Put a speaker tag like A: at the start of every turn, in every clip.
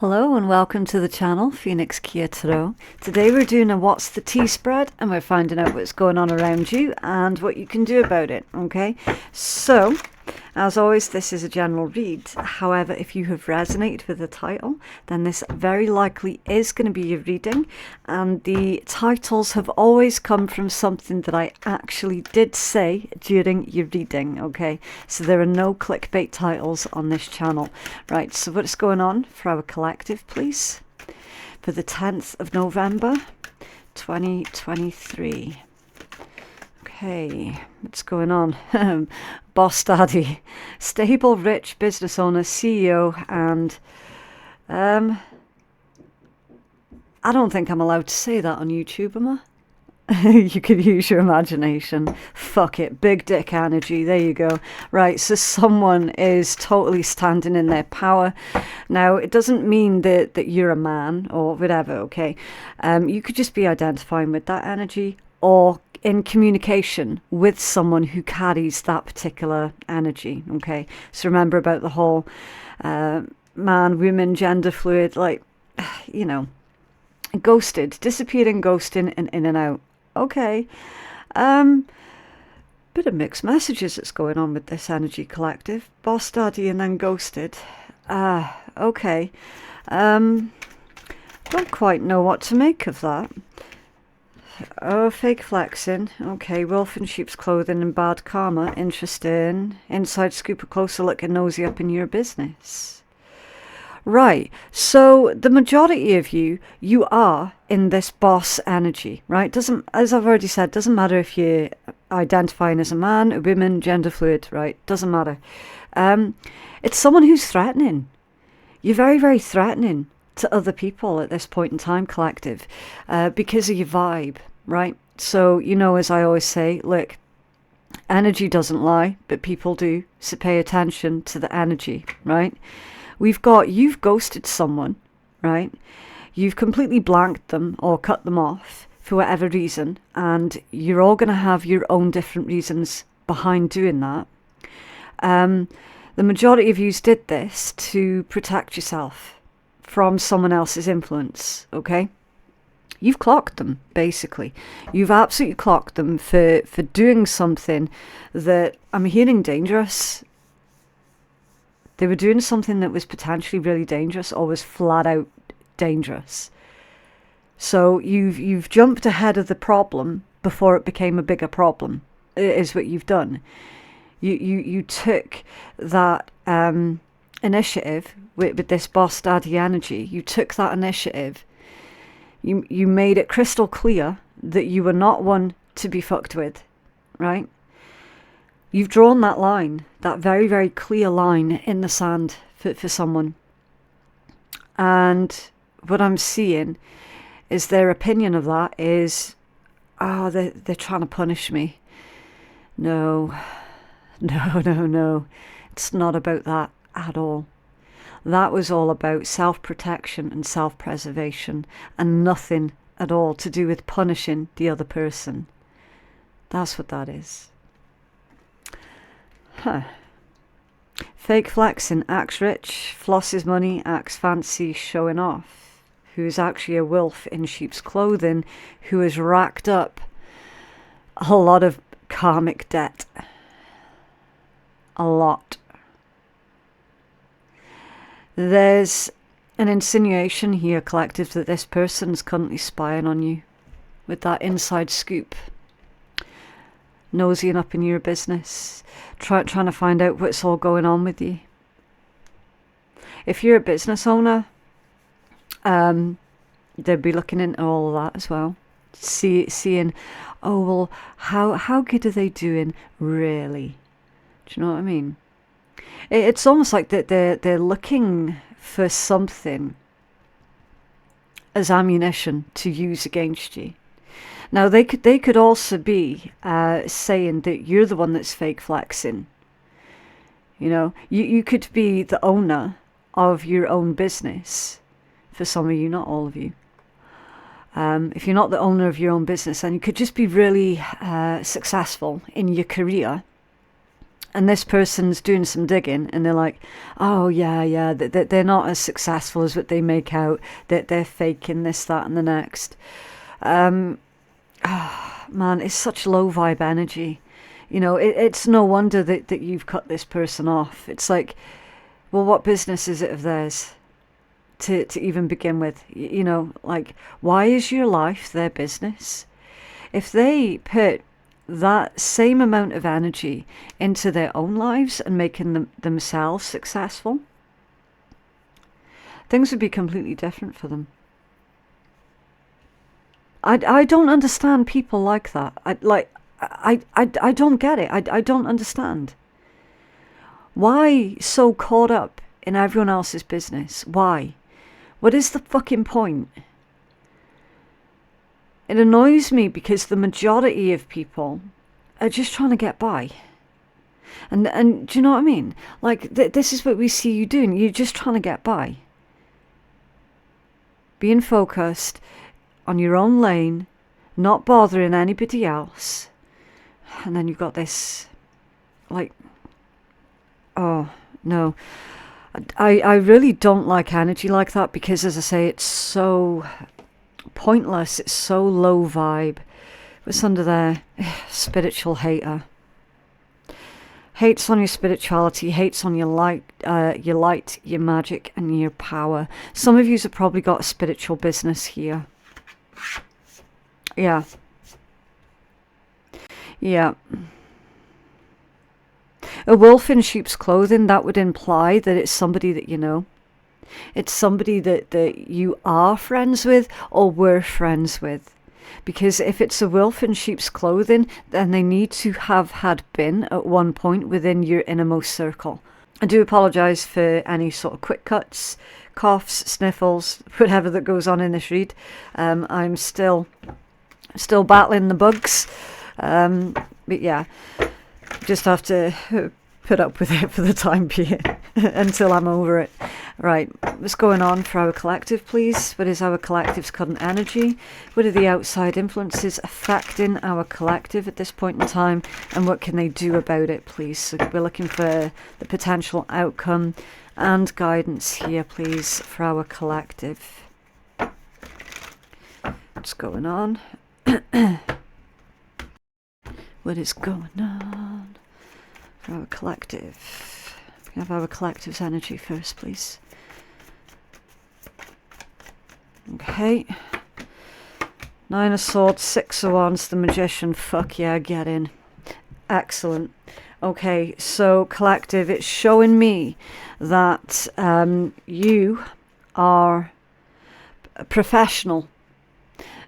A: Hello and welcome to the channel, Phoenix Keia Tarot. Today we're doing a What's the Tea spread and we're finding out what's going on around you and what you can do about it, okay? So, as always, this is a general read. However, if you have resonated with the title, then this very likely is going to be your reading. And the titles have always come from something that I actually did say during your reading, okay? So there are no clickbait titles on this channel. Right, so what's going on for our collective, please? For the 10th of November, 2023. Okay, what's going on? Boss daddy, stable, rich business owner, CEO, and I don't think I'm allowed to say that on YouTube, am I? You could use your imagination. Fuck it, big dick energy. There you go. Right, so someone is totally standing in their power. Now, it doesn't mean that you're a man or whatever, okay? You could just be identifying with that energy or in communication with someone who carries that particular energy, okay? So remember about the whole man, woman, gender fluid, like, you know, ghosted, disappearing, ghosting, and in and out. Okay. Bit of mixed messages that's going on with this energy collective. Boss daddy and then ghosted. Okay. Don't quite know what to make of that. Oh, fake flexing. Okay, wolf in sheep's clothing and bad karma. Interesting. Inside scoop, a closer look and nosy up in your business. Right, so the majority of you are in this boss energy, right? Doesn't, as I've already said, doesn't matter if you're identifying as a man, a woman, gender fluid, right? Doesn't matter. It's someone who's threatening. You're very, very threatening to other people at this point in time, collective, because of your vibe, right? So, you know, as I always say, look, energy doesn't lie, but people do, so pay attention to the energy, right? You've ghosted someone, right? You've completely blanked them or cut them off for whatever reason, and you're all going to have your own different reasons behind doing that. The majority of you did this to protect yourself from someone else's influence, okay? You've clocked them, basically. You've absolutely clocked them for doing something that I'm hearing dangerous. They were doing something that was potentially really dangerous or was flat out dangerous. So you've jumped ahead of the problem before it became a bigger problem, is what you've done. You took that initiative with this boss daddy energy. You took that initiative. You made it crystal clear that you were not one to be fucked with, right? You've drawn that line, that very, very clear line in the sand for someone. And what I'm seeing is their opinion of that is, oh, they're trying to punish me. No. It's not about that at all. That was all about self-protection and self-preservation and nothing at all to do with punishing the other person. That's what that is. Huh. Fake flexing, acts rich, flosses money, acts fancy, showing off. Who is actually a wolf in sheep's clothing who has racked up a lot of karmic debt. A lot. There's an insinuation here, collective, that this person's currently spying on you with that inside scoop. Nosying up in your business, trying to find out what's all going on with you. If you're a business owner, they'd be looking into all of that as well. Seeing, oh, well, how good are they doing, really? Do you know what I mean? It's almost like that they're looking for something as ammunition to use against you. Now, they could also be saying that you're the one that's fake flexing. You know, you could be the owner of your own business. For some of you, not all of you. If you're not the owner of your own business, then you could just be really successful in your career. And this person's doing some digging, and they're like, oh, yeah, they're not as successful as what they make out. They're faking this, that, and the next. Man, it's such low vibe energy. You know, it's no wonder that you've cut this person off. It's like, well, what business is it of theirs to even begin with? You know, like, why is your life their business? If they put that same amount of energy into their own lives and making themselves successful, things would be completely different for them. I don't understand people like that. I don't get it. I don't understand. Why so caught up in everyone else's business? Why? What is the fucking point? It annoys me because the majority of people are just trying to get by. And do you know what I mean? Like, this is what we see you doing. You're just trying to get by. Being focused on your own lane, not bothering anybody else. And then you've got this, like, oh, no. I really don't like energy like that because, as I say, it's so pointless. It's so low vibe. What's under there? Spiritual hater. Hates on your spirituality, hates on your light, your magic, and your power. Some of you have probably got a spiritual business here. Yeah. Yeah. A wolf in sheep's clothing, that would imply that it's somebody that you know. It's somebody that you are friends with or were friends with. Because if it's a wolf in sheep's clothing, then they need to have had been at one point within your innermost circle. I do apologise for any sort of quick cuts, coughs, sniffles, whatever that goes on in this read. I'm still battling the bugs. But yeah, just have to put up with it for the time being until I'm over it. Right, what's going on for our collective, please? What is our collective's current energy? What are the outside influences affecting our collective at this point in time? And what can they do about it, please? So we're looking for the potential outcome and guidance here, please, for our collective. What's going on? What is going on for our collective? We have our collective's energy first, please. Okay. 9 of Swords, 6 of Wands, the Magician. Fuck yeah, get in. Excellent. Okay, so collective, it's showing me that you are a professional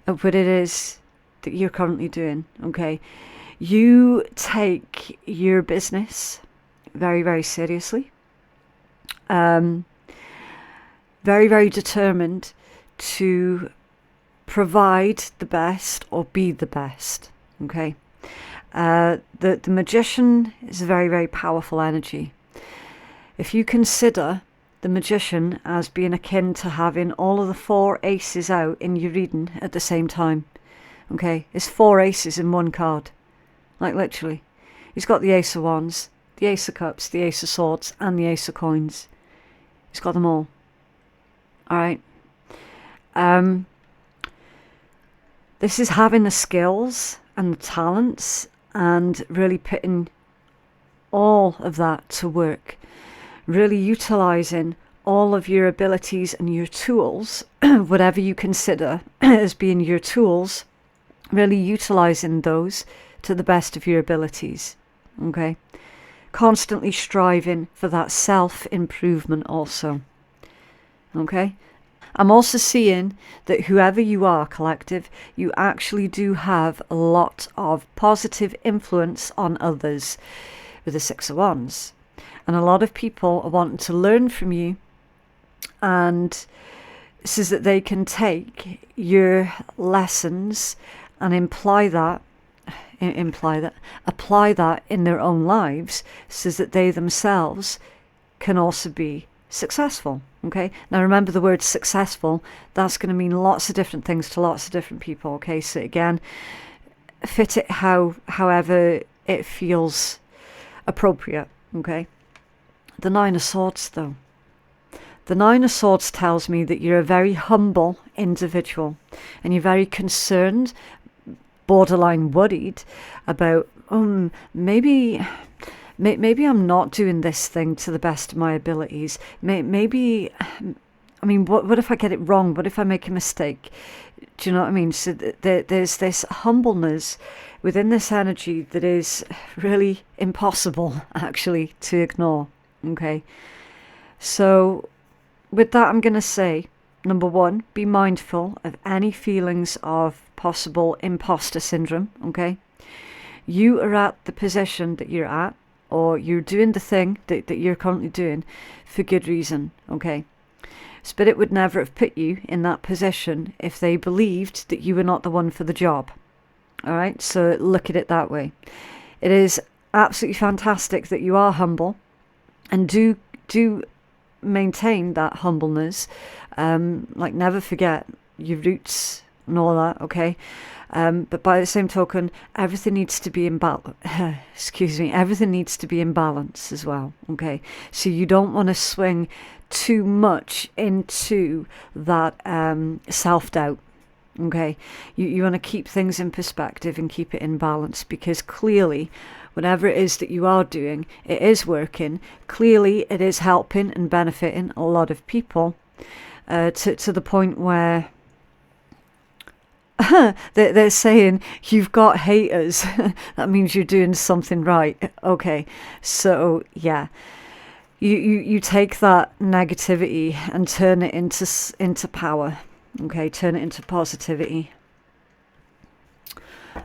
A: at what it is that you're currently doing. Okay. You take your business very, very seriously. Very, very determined to provide the best or be the best. Okay. The Magician is a very, very powerful energy. If you consider the Magician as being akin to having all of the 4 aces out in your reading at the same time. Okay. It's 4 aces in one card. Like, literally. He's got the Ace of Wands, the Ace of Cups, the Ace of Swords, and the Ace of Coins. He's got them all. Alright. This is having the skills and the talents and really putting all of that to work. Really utilising all of your abilities and your tools, whatever you consider as being your tools, really utilising those to the best of your abilities. Okay. Constantly striving for that self-improvement also. Okay. I'm also seeing that whoever you are, collective, you actually do have a lot of positive influence on others with the 6 of Wands. And a lot of people are wanting to learn from you, and so that they can take your lessons and apply that in their own lives, so that they themselves can also be successful. Okay, now remember the word successful, that's going to mean lots of different things to lots of different people. Okay, so again, fit it however it feels appropriate, okay? The Nine of Swords, though. The Nine of Swords tells me that you're a very humble individual and you're very concerned, borderline worried about, maybe I'm not doing this thing to the best of my abilities. Maybe, I mean, what if I get it wrong? What if I make a mistake? Do you know what I mean? So there's this humbleness within this energy that is really impossible, actually, to ignore, okay? So with that, I'm going to say, number one, be mindful of any feelings of possible imposter syndrome, okay? You are at the position that you're at, or you're doing the thing that you're currently doing for good reason, okay? Spirit would never have put you in that position if they believed that you were not the one for the job. All right, so look at it that way. It is absolutely fantastic that you are humble, and do maintain that humbleness. Like, never forget your roots and all that, okay? But by the same token, everything needs to be in balance. Excuse me, everything needs to be in balance as well, okay? So you don't want to swing too much into that self-doubt, okay? You want to keep things in perspective and keep it in balance, because clearly whatever it is that you are doing, it is working. Clearly it is helping and benefiting a lot of people, to the point where they're saying you've got haters. That means you're doing something right, okay? So yeah, you take that negativity and turn it into power, okay? Turn it into positivity.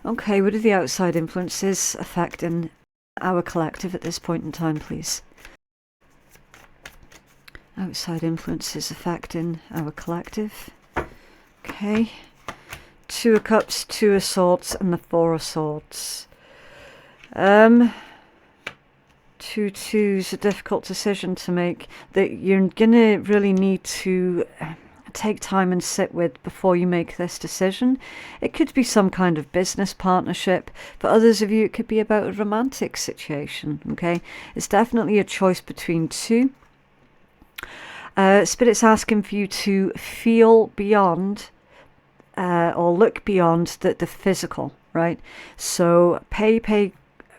A: Okay, what are the outside influences affecting our collective at this point in time, please? Outside influences affecting our collective. Okay. Two of Cups, Two of Swords, and the Four of Swords. Two twos, a difficult decision to make that you're gonna really need to take time and sit with before you make this decision. It could be some kind of business partnership. For others of you, it could be about a romantic situation, okay? It's definitely a choice between two. Spirit's asking for you to feel beyond or look beyond the physical, right? So pay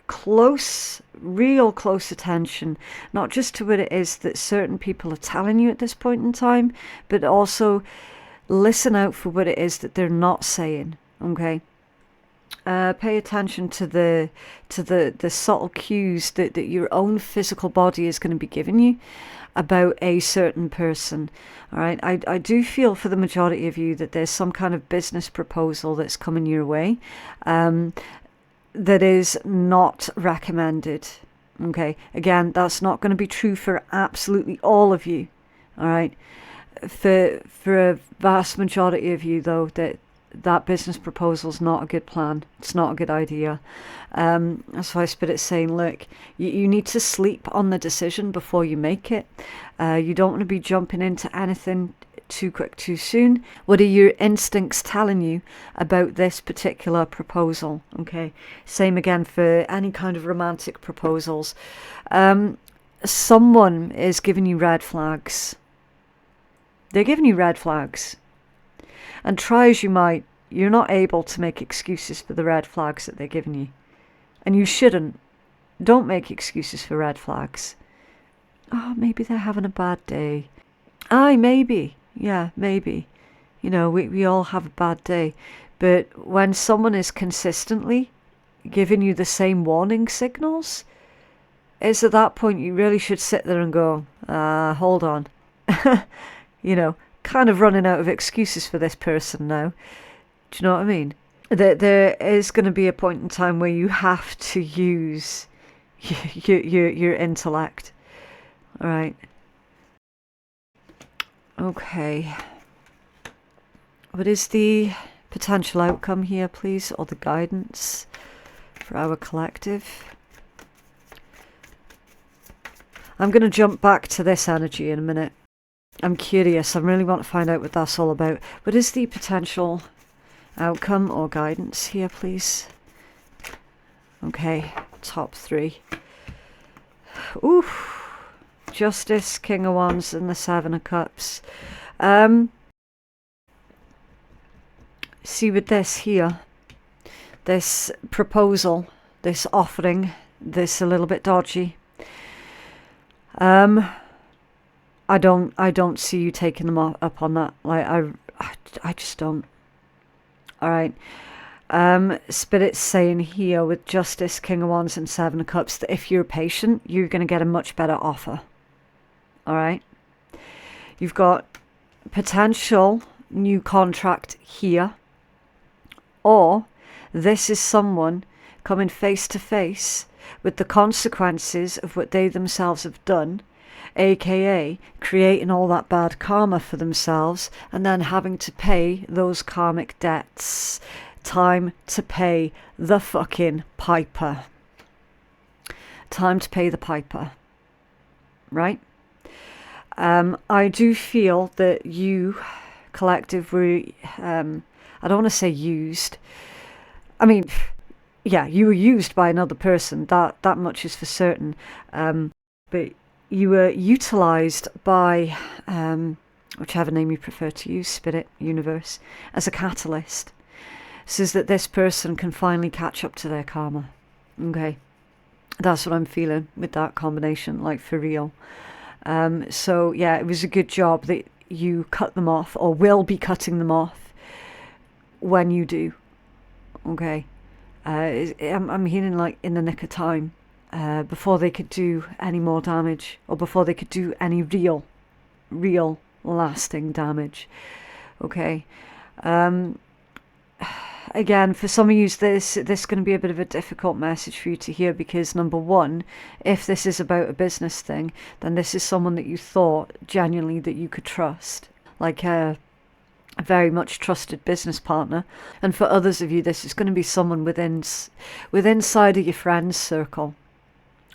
A: close, real close attention, not just to what it is that certain people are telling you at this point in time, but also listen out for what it is that they're not saying, okay? Pay attention to the subtle cues that your own physical body is going to be giving you about a certain person. All right, I do feel for the majority of you that there's some kind of business proposal that's coming your way that is not recommended. Okay, again, that's not going to be true for absolutely all of you. All right, for a vast majority of you, though, that business proposal is not a good plan. It's not a good idea. That's why Spirit's saying, look, you need to sleep on the decision before you make it. You don't want to be jumping into anything too quick, too soon. What are your instincts telling you about this particular proposal? Okay, same again for any kind of romantic proposals. Someone is giving you red flags. They're giving you red flags. And try as you might, you're not able to make excuses for the red flags that they're giving you. And you shouldn't. Don't make excuses for red flags. Oh, maybe they're having a bad day. Aye, maybe. Yeah, maybe. You know, we all have a bad day. But when someone is consistently giving you the same warning signals, it's at that point you really should sit there and go, hold on. You know, kind of running out of excuses for this person now. Do you know what I mean? There is going to be a point in time where you have to use your intellect. All right. Okay. What is the potential outcome here, please, or the guidance for our collective? I'm going to jump back to this energy in a minute. I'm curious. I really want to find out what that's all about. What is the potential outcome or guidance here, please? Okay, top three. Oof. Justice, King of Wands, and the Seven of Cups. See, with this here, this proposal, this offering, this a little bit dodgy. I don't see you taking them up on that. Like, I just don't. All right. Spirit's saying here with Justice, King of Wands, and Seven of Cups that if you're patient, you're going to get a much better offer. All right. You've got potential new contract here, or this is someone coming face to face with the consequences of what they themselves have done, aka creating all that bad karma for themselves and then having to pay those karmic debts. Time to pay the fucking piper. Time to pay the piper. Right? I do feel that you, collective, were, I don't want to say used. I mean, yeah, you were used by another person. That much is for certain. But you were utilised by, whichever name you prefer to use, Spirit, Universe, as a catalyst. So that this person can finally catch up to their karma. Okay. That's what I'm feeling with that combination, like for real. So yeah, it was a good job that you cut them off, or will be cutting them off when you do. Okay. I'm hearing like in the nick of time, before they could do any more damage, or before they could do any real lasting damage. Okay. Again, for some of you, this is going to be a bit of a difficult message for you to hear, because number one, if this is about a business thing, then this is someone that you thought genuinely that you could trust, like a very much trusted business partner. And for others of you, this is going to be someone inside of your friends circle.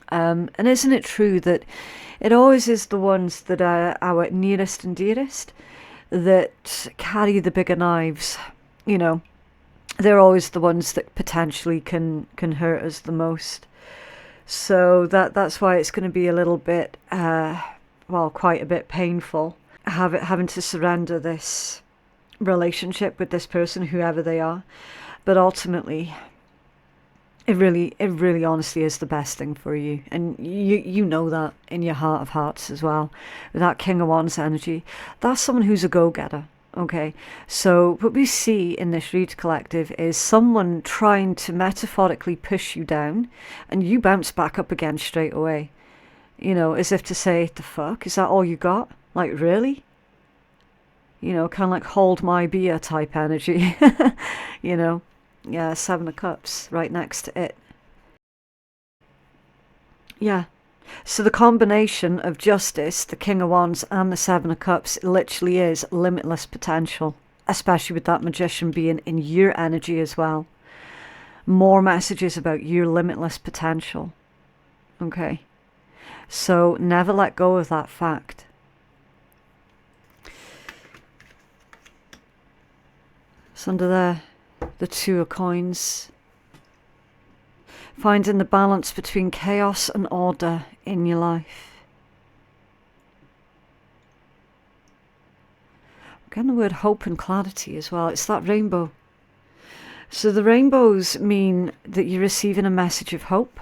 A: And isn't it true that it always is the ones that are our nearest and dearest that carry the bigger knives, you know? They're always the ones that potentially can hurt us the most. So that's why it's going to be a little bit, quite a bit painful, having to surrender this relationship with this person, whoever they are. But ultimately, it really honestly is the best thing for you. And you know that in your heart of hearts as well. With that King of Wands energy, that's someone who's a go-getter. Okay, so what we see in this read collective is someone trying to metaphorically push you down, and you bounce back up again straight away. You know, as if to say, the fuck? Is that all you got? Like, really? You know, kind of like hold my beer type energy. You know? Yeah, Seven of Cups right next to it. Yeah. So the combination of Justice, the King of Wands, and the Seven of Cups literally is limitless potential, especially with that Magician being in your energy as well. More messages about your limitless potential. Okay. So never let go of that fact. It's under there, the Two of Coins. Finding the balance between chaos and order in your life. I'm getting the word hope and clarity as well. It's that rainbow. So the rainbows mean that you're receiving a message of hope.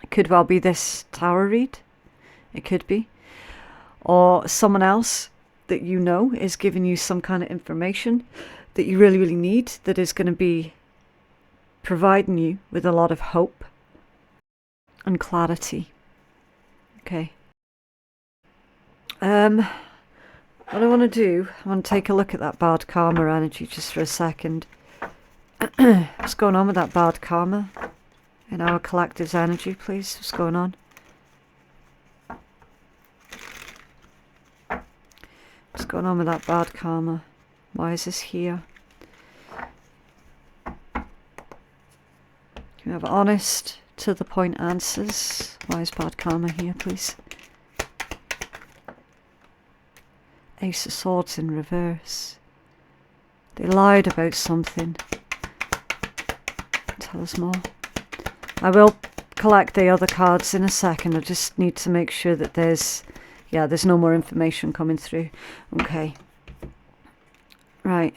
A: It could well be this tarot read. It could be. Or someone else that you know is giving you some kind of information that you really need, that is going to be providing you with a lot of hope and clarity. Okay. What I want to do, I want to take a look at that bad karma energy just for a second. What's going on with that bad karma in our collective's energy, please? What's going on? What's going on with that bad karma? Why is this here? We have honest, to the point answers. Why is bad karma here, please? Ace of Swords in reverse. They lied about something. Tell us more. I will collect the other cards in a second. I just need to make sure that there's no more information coming through. Okay. Right.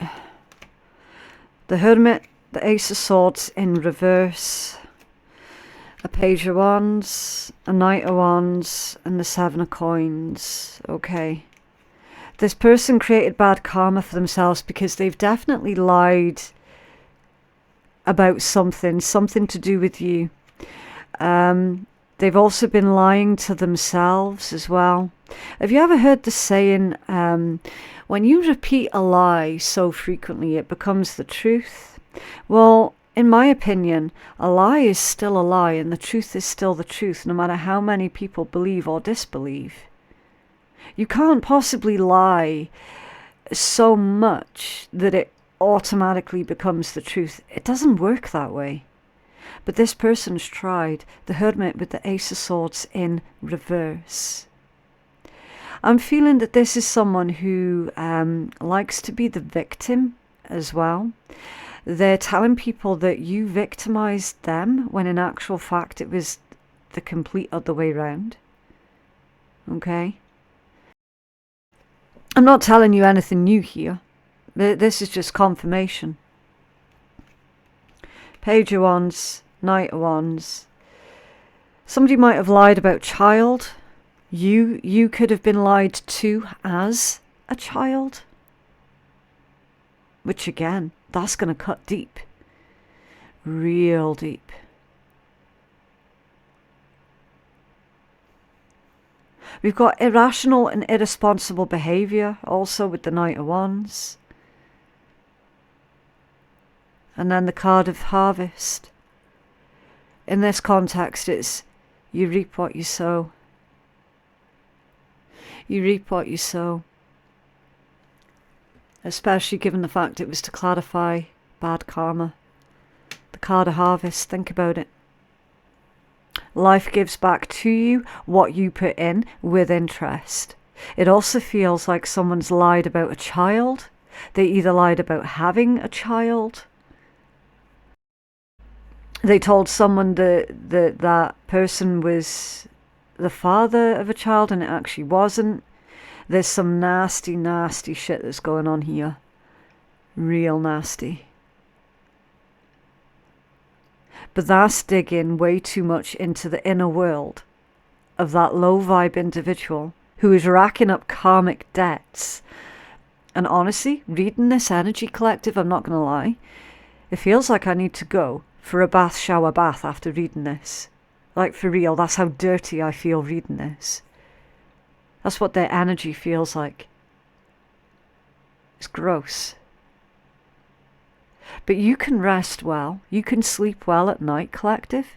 A: The Hermit, the Ace of Swords in reverse, a Page of Wands, a Knight of Wands, and the Seven of Coins. Okay. This person created bad karma for themselves because they've definitely lied about something to do with you. They've also been lying to themselves as well. Have you ever heard the saying, when you repeat a lie so frequently, it becomes the truth? Well, in my opinion, a lie is still a lie, and the truth is still the truth, no matter how many people believe or disbelieve. You can't possibly lie so much that it automatically becomes the truth. It doesn't work that way. But this person's tried. The Hermit with the Ace of Swords in reverse. I'm feeling that this is someone who likes to be the victim as well. They're telling people that you victimized them, when in actual fact it was the complete other way round. Okay? I'm not telling you anything new here. This is just confirmation. Page of Wands, Knight of Wands. Somebody might have lied about child. You could have been lied to as a child. Which again, that's going to cut deep. Real deep. We've got irrational and irresponsible behaviour also with the Knight of Wands. And then the card of Harvest. In this context, it's you reap what you sow. You reap what you sow. Especially given the fact it was to clarify bad karma. The card of Harvest, think about it. Life gives back to you what you put in with interest. It also feels like someone's lied about a child. They either lied about having a child. They told someone that person was the father of a child and it actually wasn't. There's some nasty, nasty shit that's going on here. Real nasty. But that's digging way too much into the inner world of that low vibe individual who is racking up karmic debts. And honestly, reading this energy collective, I'm not going to lie, it feels like I need to go for a shower bath after reading this. Like for real, that's how dirty I feel reading this. That's what their energy feels like. It's gross. But you can rest well, you can sleep well at night, collective,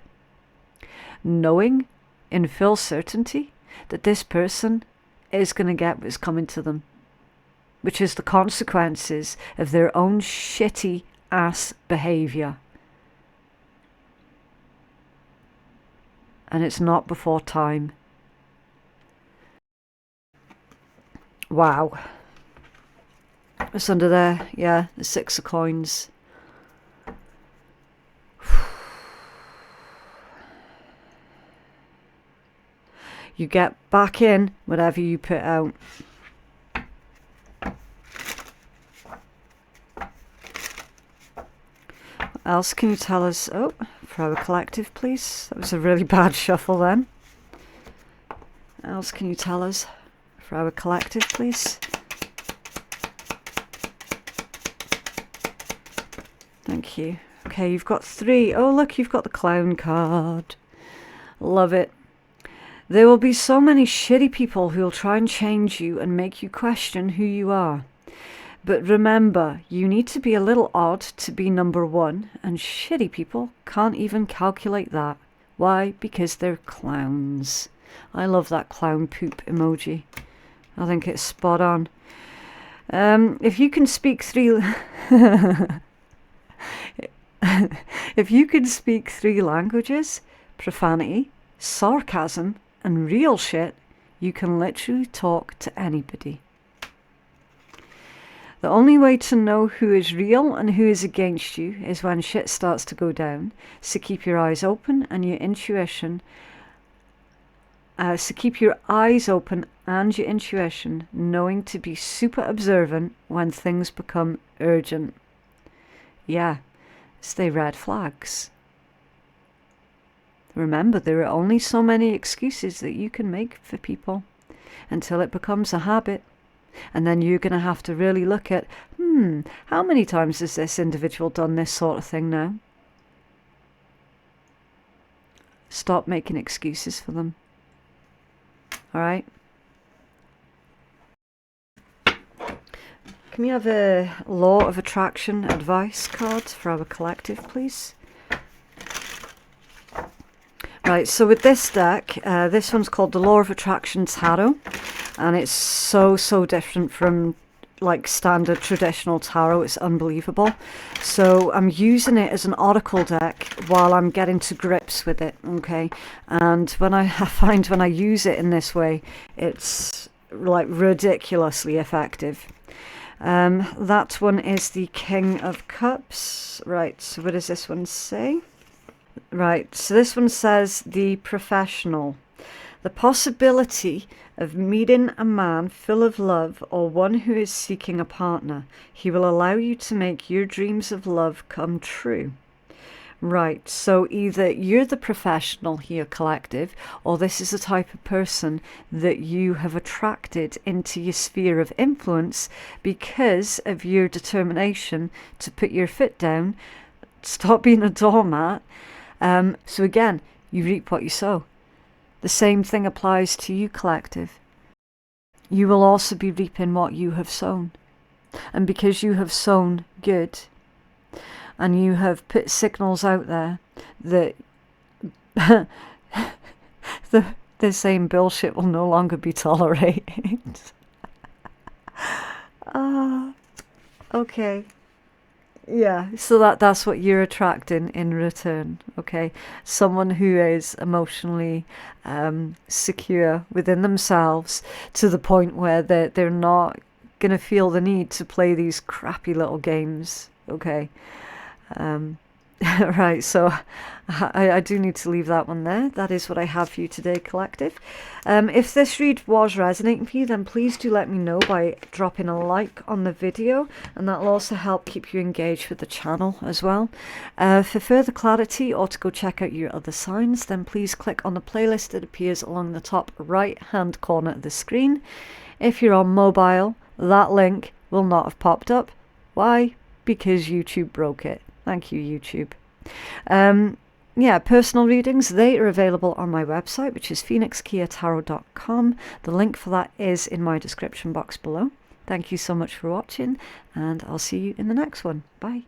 A: knowing in full certainty that this person is going to get what's coming to them, which is the consequences of their own shitty ass behaviour. And it's not before time. Wow. What's under there? Yeah, the Six of Coins. You get back in whatever you put out. What else can you tell us? Oh, for our collective, please. That was a really bad shuffle then. What else can you tell us for our collective, please? Thank you. Okay, you've got 3. Oh, look, you've got the Clown card. Love it. There will be so many shitty people who will try and change you and make you question who you are. But remember, you need to be a little odd to be number 1, and shitty people can't even calculate that. Why? Because they're clowns. I love that clown poop emoji. I think it's spot on. If you can speak 3... if you can speak 3 languages, profanity, sarcasm, and real shit, you can literally talk to anybody. The only way to know who is real and who is against you is when shit starts to go down. So keep your eyes open and your intuition. So keep your eyes open and your intuition, knowing to be super observant when things become urgent. Yeah, stay red flags. Remember, there are only so many excuses that you can make for people until it becomes a habit. And then you're going to have to really look at, how many times has this individual done this sort of thing now? Stop making excuses for them. All right? Can we have a Law of Attraction advice card for our collective, please? Right, so with this deck, this one's called the Law of Attraction Tarot, and it's so different from like standard traditional tarot. It's unbelievable. So I'm using it as an oracle deck while I'm getting to grips with it, okay? And when I find when I use it in this way, it's like ridiculously effective. That one is the King of Cups. Right, so what does this one say? Right, so this one says the professional. The possibility of meeting a man full of love or one who is seeking a partner. He will allow you to make your dreams of love come true. Right, so either you're the professional here, collective, or this is the type of person that you have attracted into your sphere of influence because of your determination to put your foot down, stop being a doormat. So again, you reap what you sow. The same thing applies to you, collective. You will also be reaping what you have sown. And because you have sown good, and you have put signals out there that the same bullshit will no longer be tolerated. Okay. Yeah, so that's what you're attracting in return, okay? Someone who is emotionally secure within themselves to the point where they're not going to feel the need to play these crappy little games, okay? Right, so I do need to leave that one there. That is what I have for you today, collective. If this read was resonating for you, then please do let me know by dropping a like on the video, and that'll also help keep you engaged with the channel as well. For further clarity or to go check out your other signs, then please click on the playlist that appears along the top right hand corner of the screen. If you're on mobile, that link will not have popped up. Why? Because YouTube broke it. Thank you, YouTube. Yeah, personal readings, they are available on my website, which is phoenixkeiatarot.com. The link for that is in my description box below. Thank you so much for watching, and I'll see you in the next one. Bye.